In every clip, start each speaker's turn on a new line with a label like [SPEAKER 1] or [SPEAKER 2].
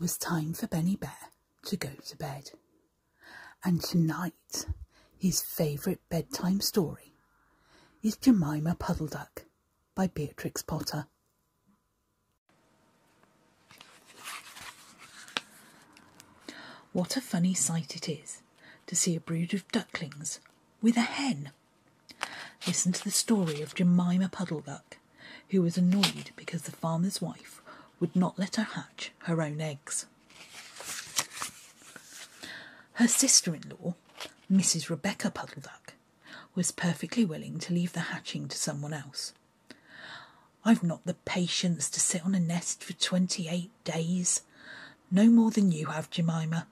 [SPEAKER 1] was time for Beni Bear to go to bed. And tonight, his favourite bedtime story is Jemima Puddle-Duck by Beatrix Potter. What a funny sight it is to see a brood of ducklings with a hen. Listen to the story of Jemima Puddle-Duck, who was annoyed because the farmer's wife would not let her hatch her own eggs. Her sister-in-law, Mrs. Rebecca Puddle-Duck, was perfectly willing to leave the hatching to someone else. "I've not the patience to sit on a nest for 28 days. No more than you have, Jemima.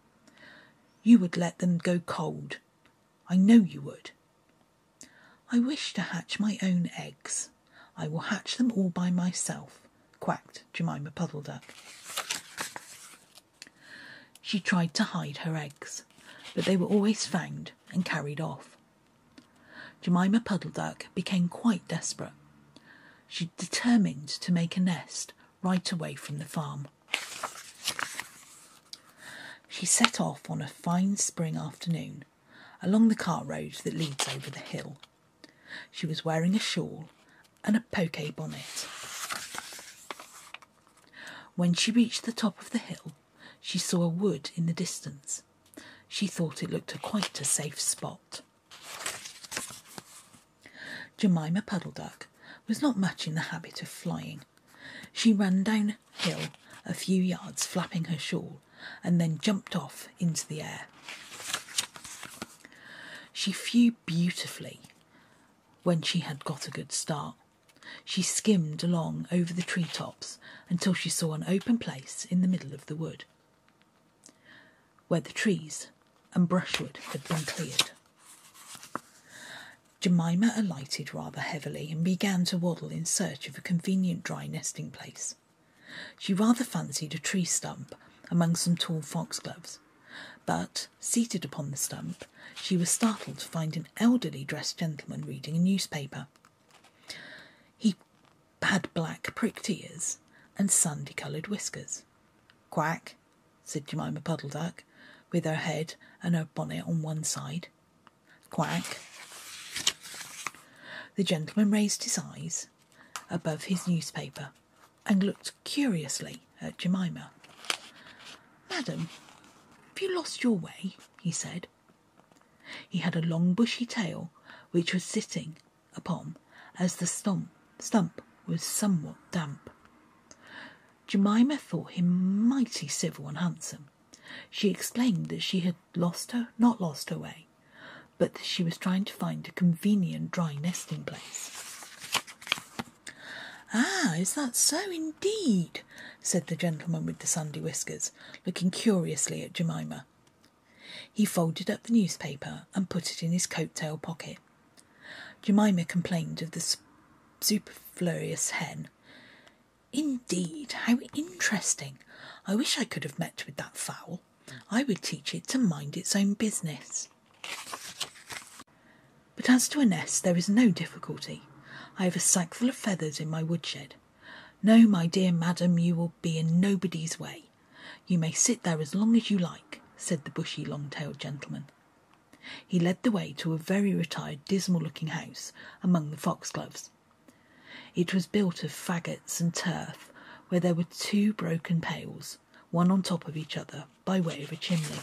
[SPEAKER 1] You would let them go cold. I know you would." "I wish to hatch my own eggs. I will hatch them all by myself," quacked Jemima Puddle-Duck. She tried to hide her eggs, but they were always found and carried off. Jemima Puddle-Duck became quite desperate. She determined to make a nest right away from the farm. She set off on a fine spring afternoon along the cart road that leads over the hill. She was wearing a shawl and a poke bonnet. When she reached the top of the hill, she saw a wood in the distance. She thought it looked quite a safe spot. Jemima Puddle-Duck was not much in the habit of flying. She ran downhill a few yards, flapping her shawl, and then jumped off into the air. She flew beautifully when she had got a good start. She skimmed along over the treetops until she saw an open place in the middle of the wood, where the trees and brushwood had been cleared. Jemima alighted rather heavily and began to waddle in search of a convenient dry nesting place. She rather fancied a tree stump among some tall foxgloves, but, seated upon the stump, she was startled to find an elderly dressed gentleman reading a newspaper. He had black pricked ears and sandy-coloured whiskers. "Quack," said Jemima Puddle-Duck, with her head and her bonnet on one side. "Quack." The gentleman raised his eyes above his newspaper and looked curiously at Jemima. "Madam, have you lost your way?" he said. He had a long bushy tail which was sitting upon as the stump was somewhat damp. Jemima thought him mighty civil and handsome. She explained that she had not lost her way, but that she was trying to find a convenient dry nesting place. "Ah, is that so indeed?" said the gentleman with the sandy whiskers, looking curiously at Jemima. He folded up the newspaper and put it in his coat-tail pocket. Jemima complained of the superfluous hen. "Indeed, how interesting. I wish I could have met with that fowl. I would teach it to mind its own business. But as to a nest, there is no difficulty. I have a sackful of feathers in my woodshed. No, my dear madam, you will be in nobody's way. You may sit there as long as you like," said the bushy, long-tailed gentleman. He led the way to a very retired, dismal-looking house among the foxgloves. It was built of faggots and turf, where there were 2 broken pails, one on top of each other, by way of a chimney.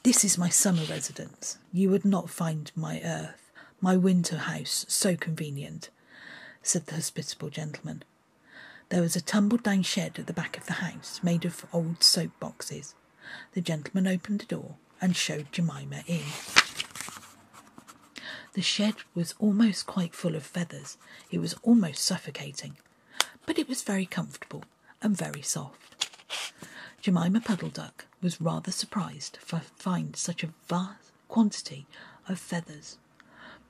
[SPEAKER 1] "This is my summer residence. You would not find my winter house so convenient," said the hospitable gentleman. There was a tumbled-down shed at the back of the house, made of old soap boxes. The gentleman opened the door and showed Jemima in. The shed was almost quite full of feathers. It was almost suffocating, but it was very comfortable and very soft. Jemima Puddle-Duck was rather surprised to find such a vast quantity of feathers,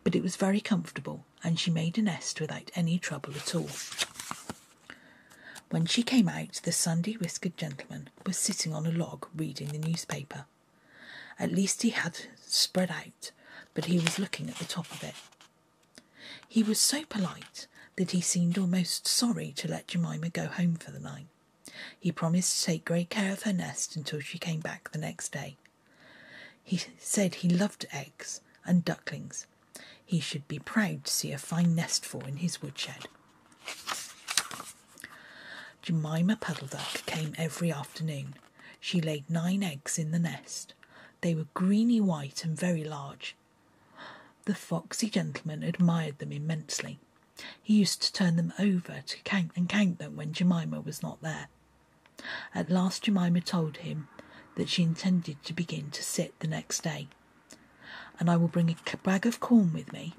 [SPEAKER 1] but it was very comfortable, and she made a nest without any trouble at all. When she came out, the sandy-whiskered gentleman was sitting on a log reading the newspaper. At least he had spread out, but he was looking at the top of it. He was so polite that he seemed almost sorry to let Jemima go home for the night. He promised to take great care of her nest until she came back the next day. He said he loved eggs and ducklings. He should be proud to see a fine nestful in his woodshed. Jemima Puddle-Duck came every afternoon. She laid 9 eggs in the nest. They were greeny white and very large. The foxy gentleman admired them immensely. He used to turn them over to count them when Jemima was not there. At last Jemima told him that she intended to begin to sit the next day. "And I will bring a bag of corn with me,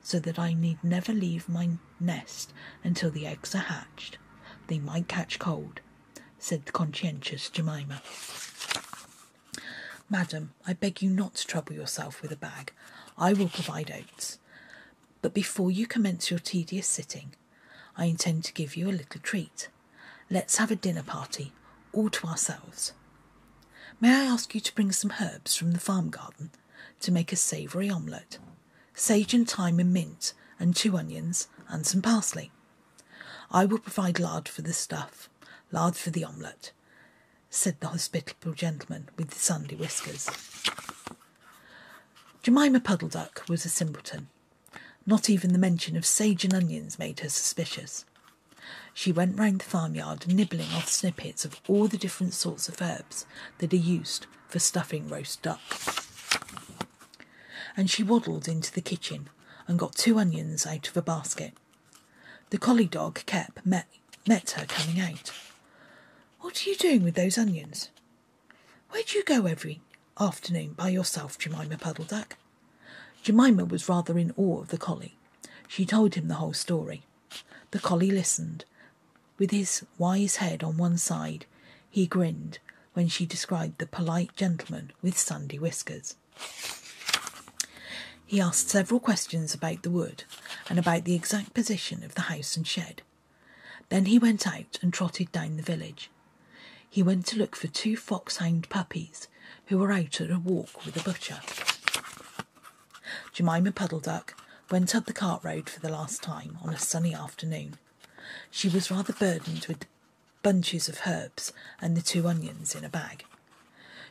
[SPEAKER 1] so that I need never leave my nest until the eggs are hatched. They might catch cold," said the conscientious Jemima. "Madam, I beg you not to trouble yourself with a bag. I will provide oats. But before you commence your tedious sitting, I intend to give you a little treat. Let's have a dinner party, all to ourselves. May I ask you to bring some herbs from the farm garden to make a savoury omelette? Sage and thyme and mint, and 2 onions, and some parsley. I will provide lard for the stuff, lard for the omelette," said the hospitable gentleman with the sandy whiskers. Jemima Puddle-Duck was a simpleton. Not even the mention of sage and onions made her suspicious. She went round the farmyard nibbling off snippets of all the different sorts of herbs that are used for stuffing roast duck. And she waddled into the kitchen and got 2 onions out of a basket. The collie dog Kep met her coming out. "What are you doing with those onions?" "Where do you go every afternoon by yourself, Jemima Puddle-Duck?" Jemima was rather in awe of the collie. She told him the whole story. The collie listened. With his wise head on one side, he grinned when she described the polite gentleman with sandy whiskers. He asked several questions about the wood and about the exact position of the house and shed. Then he went out and trotted down the village. He went to look for 2 foxhound puppies who were out at a walk with a butcher. Jemima Puddle-Duck went up the cart road for the last time on a sunny afternoon. She was rather burdened with the bunches of herbs and the 2 onions in a bag.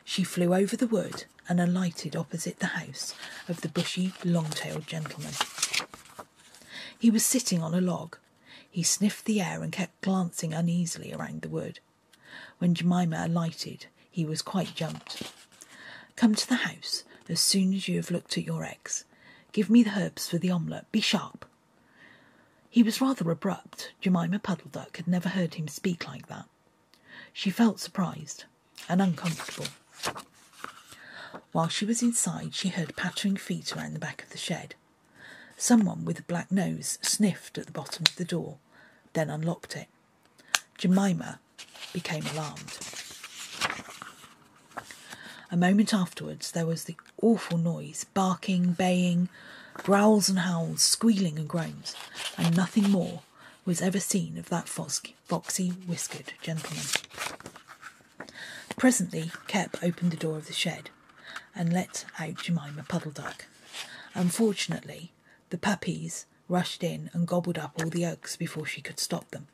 [SPEAKER 1] She flew over the wood and alighted opposite the house of the bushy, long-tailed gentleman. He was sitting on a log. He sniffed the air and kept glancing uneasily around the wood. When Jemima alighted, he was quite jumped. "Come to the house as soon as you have looked at your eggs. Give me the herbs for the omelette. Be sharp." He was rather abrupt. Jemima Puddle-Duck had never heard him speak like that. She felt surprised and uncomfortable. While she was inside, she heard pattering feet around the back of the shed. Someone with a black nose sniffed at the bottom of the door, then unlocked it. Jemima became alarmed. A moment afterwards there was the awful noise, barking, baying, growls and howls, squealing and groans, and nothing more was ever seen of that foxy, whiskered gentleman. Presently Kep opened the door of the shed and let out Jemima Puddle-Duck. Unfortunately, the puppies rushed in and gobbled up all the eggs before she could stop them.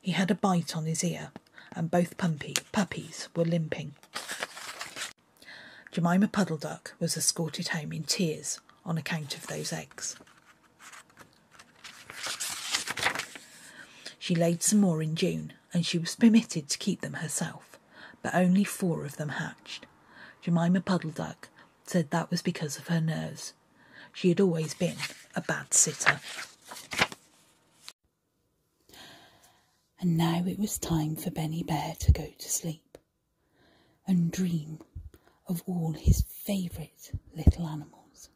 [SPEAKER 1] He had a bite on his ear, and both puppies were limping. Jemima Puddle-Duck was escorted home in tears on account of those eggs. She laid some more in June, and she was permitted to keep them herself, but only 4 of them hatched. Jemima Puddle-Duck said that was because of her nerves. She had always been a bad sitter. And now it was time for Beni Bear to go to sleep and dream of all his favourite little animals.